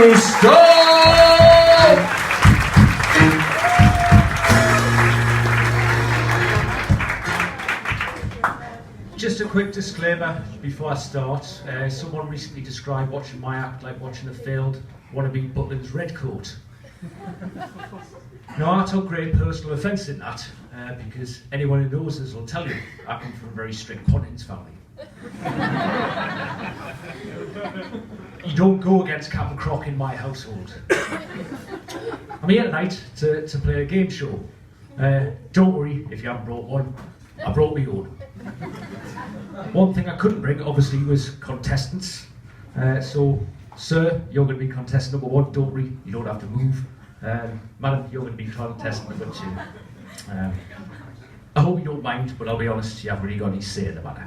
to stop! Just a quick disclaimer before I start. Someone recently described watching my act like watching a failed wannabe Butlin's Redcoat. Now, I took great personal offence in that, because anyone who knows us will tell you I come from a very strict Pontins family. You don't go against Captain Croc in my household. I'm here tonight to play a game show. Don't worry if you haven't brought one. I brought my own. One thing I couldn't bring, obviously, was contestants. So, sir, you're going to be contestant number 1. Don't worry, you don't have to move. Madam, you're going to be contestant number 2. I hope you don't mind, but I'll be honest, you haven't really got any say in the matter.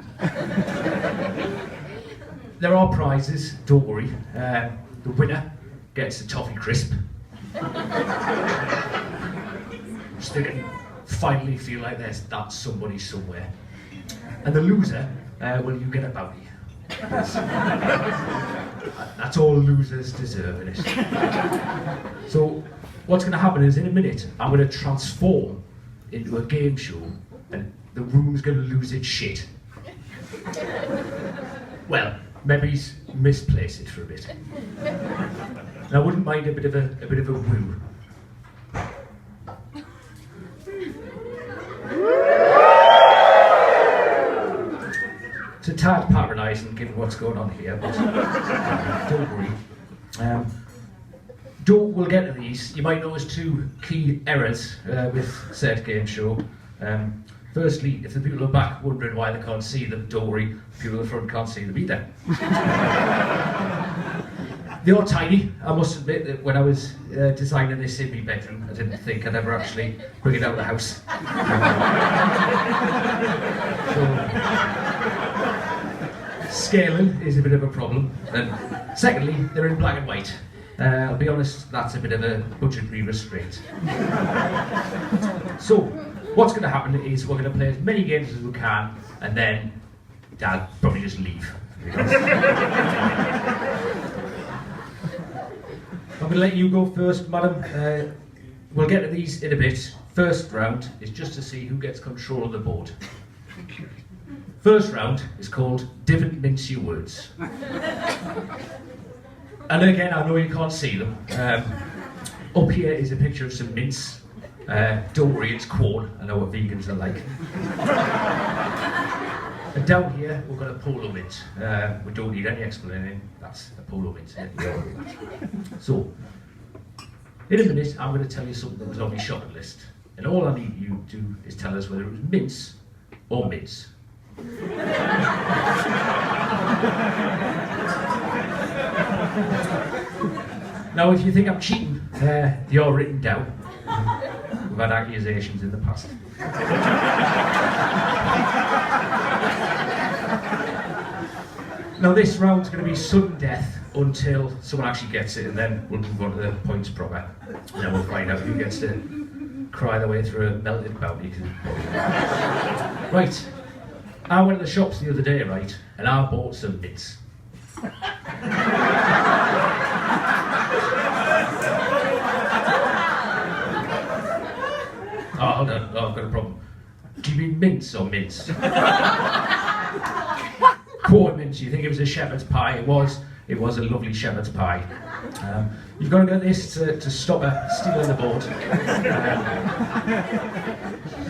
There are prizes, don't worry. The winner gets a toffee crisp. Still can finally feel like there's that somebody somewhere. And the loser, well, you get a bounty. That's all losers deserve, isn't it? So, what's going to happen is in a minute, I'm going to transform into a game show and the room's going to lose its shit. Well, maybe misplace it for a bit. And I wouldn't mind a bit of a woo. It's a tad patronising given what's going on here, but don't worry. We'll get to these. You might notice 2 key errors with said game show. Firstly, if the people at the back are wondering why they can't see them, don't worry, people at the front can't see them either. They are tiny. I must admit that when I was designing this in my bedroom, I didn't think I'd ever actually bring it out of the house. Scaling is a bit of a problem. And secondly, they're in black and white. I'll be honest, that's a bit of a budgetary restraint. So, what's going to happen is we're going to play as many games as we can, and then Dad'll probably just leave. I'm going to let you go first, madam. We'll get to these in a bit. First round is just to see who gets control of the board. First round is called Divot Mince Your Words. And again, I know you can't see them. Up here is a picture of some mince. Don't worry, it's corn. I know what vegans are like. And down here, we've got a polo mint. We don't need any explanation. That's a polo mint. So, in a minute, I'm going to tell you something that was on my shopping list. And all I need you to do is tell us whether it was mince or mince. Now, if you think I'm cheating, they are written down. We've had accusations in the past. Now, this round's going to be sudden death until someone actually gets it, and then we'll move on to the points proper. And then we'll find out who gets to cry their way through a melted bounty. Right. I went to the shops the other day, right, and I bought some mince. Oh, hold on, oh, I've got a problem. Do you mean mince or mince? Corn mince, you think it was a shepherd's pie? It was a lovely shepherd's pie. You've got to get this to stop her stealing the board.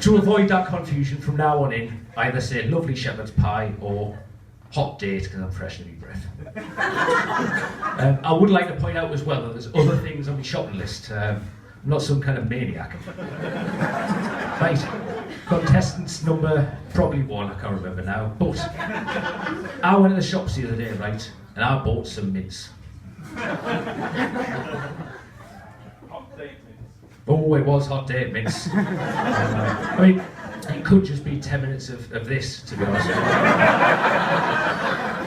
To avoid that confusion, from now on in, either say lovely shepherd's pie or hot date, because I'm fresh in my breath. I would like to point out as well that there's other things on my shopping list. I'm not some kind of maniac. Right, contestants number probably 1, I can't remember now, but I went to the shops the other day, right, and I bought some mince. Hot date mince. Oh, it was hot date mince. I mean, it could just be 10 minutes of this, to be honest.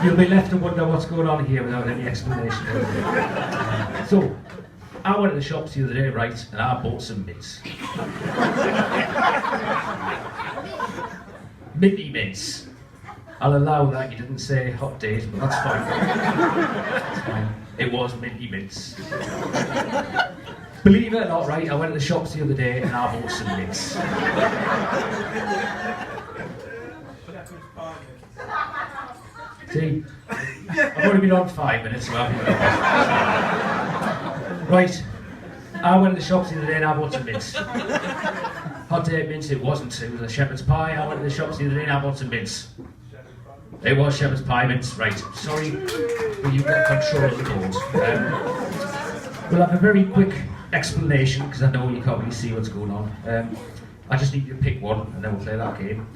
You'll be left to wonder what's going on here without any explanation. So, I went to the shops the other day, right, and I bought some mince. Minty mince. I'll allow that, you didn't say hot date, but that's fine. That's fine. It was minty mints. Believe it or not, right, I went to the shops the other day and I bought some mints. See, I've only been on 5 minutes, so I've been Right, I went to the shops the other day and I bought some mints. Hot date mints it wasn't, it was a shepherd's pie. I went to the shops the other day and I bought some mints. It was shepherd's pie mints, right. Sorry, but you've got control of the board. We'll have a very quick explanation, because I know you can't really see what's going on. I just need you to pick one, and then we'll play that game.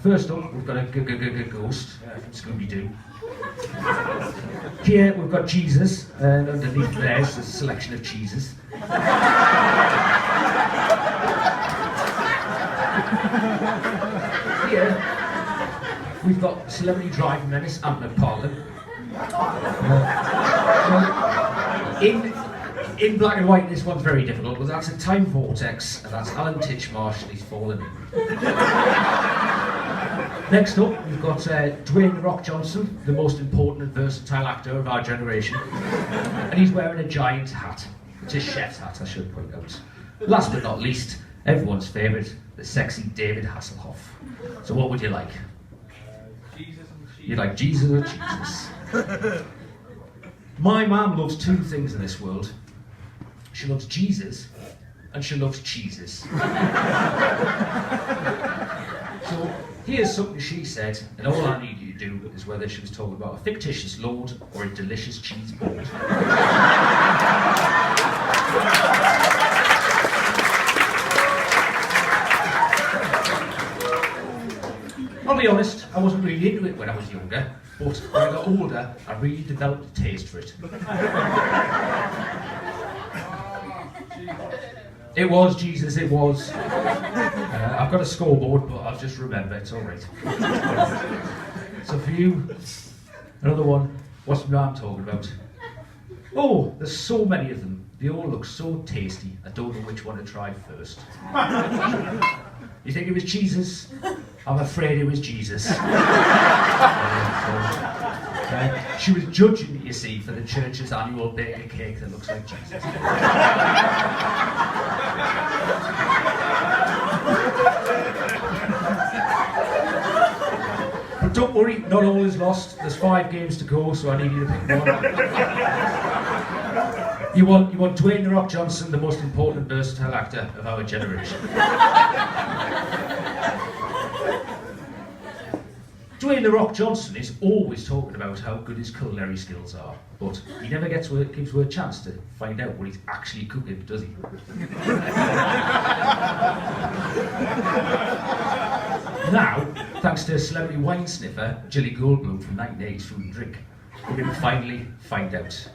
First up, we've got a ghost from Scooby-Doo. Here, we've got Jesus, and underneath there's a selection of cheeses. Here, we've got celebrity driving menace Ant McPartlin. In black and white, this one's very difficult, but that's a time vortex, and that's Alan Titchmarsh, and he's fallen in. Next up, we've got Dwayne "The Rock" Johnson, the most important and versatile actor of our generation, and he's wearing a giant hat. It's a chef's hat, I should point out. Last but not least, everyone's favourite, the sexy David Hasselhoff. So what would you like? Jesus and cheese. You like Jesus or Jesus? My mum loves 2 things in this world. She loves Jesus and she loves cheeses. So here's something she said, and all I need you to do is whether she was talking about a fictitious lord or a delicious cheese board. I'll be honest, I wasn't really into it when I was younger, but when I got older, I really developed a taste for it. It was Jesus, it was. I've got a scoreboard, but I'll just remember, it's alright. So for you, another one, what's the I'm talking about? Oh, there's so many of them. They all look so tasty, I don't know which one to try first. You think it was Jesus? I'm afraid it was Jesus. She was judging me, you see, for the church's annual baker cake that looks like Jesus. But don't worry, not all is lost. There's 5 games to go, so I need you to pick one. You want Dwayne "The Rock" Johnson, the most important and versatile actor of our generation. Dwayne "The Rock" Johnson is always talking about how good his culinary skills are, but he never gives her a chance to find out what he's actually cooking, does he? Now, thanks to celebrity wine sniffer Jilly Goldblum from 1980's Food and Drink, we're going to finally find out.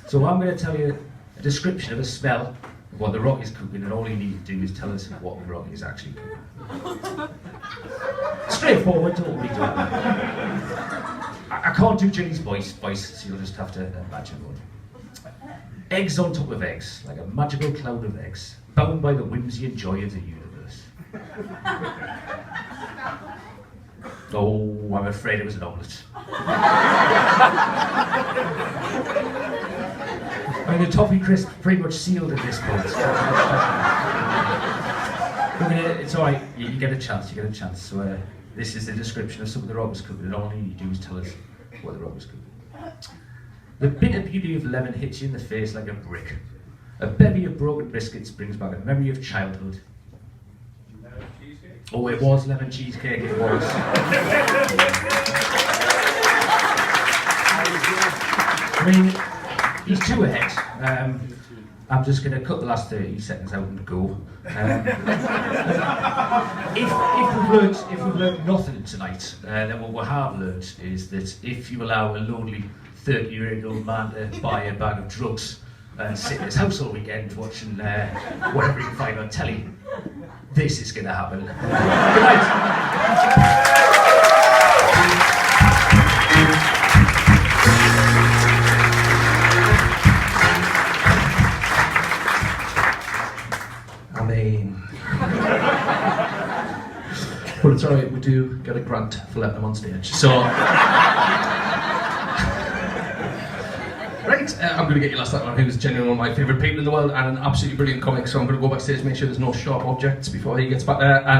So I'm going to tell you a description of a smell of what The Rock is cooking, and all you need to do is tell us what The Rock is actually cooking. Straightforward, don't worry, don't worry. I can't do Jilly's voice, so you'll just have to imagine one. Eggs on top of eggs, like a magical cloud of eggs, bound by the whimsy and joy of the universe. Oh, I'm afraid it was an omelette. I mean, the toffee crisp pretty much sealed at this point. It's alright, you get a chance, So this is the description of some of The Rock was cooking, and all you need to do is tell us what The Rock was cooking. The bitter beauty of lemon hits you in the face like a brick. A bevy of broken biscuits brings back a memory of childhood. Lemon cheesecake? Oh, it was lemon cheesecake, it was. I mean, he's 2 ahead. I'm just going to cut the last 30 seconds out and go. If we've learned nothing tonight, then what we have learned is that if you allow a lonely 30-year-old man to buy a bag of drugs and sit in his house all weekend watching whatever he can find on telly, this is going to happen. Good night. Well, it's alright, we do get a grant for letting them on stage. So, right, thanks. I'm going to get you last night, who's genuinely one of my favourite people in the world and an absolutely brilliant comic. So I'm going to go backstage, make sure there's no sharp objects before he gets back there. And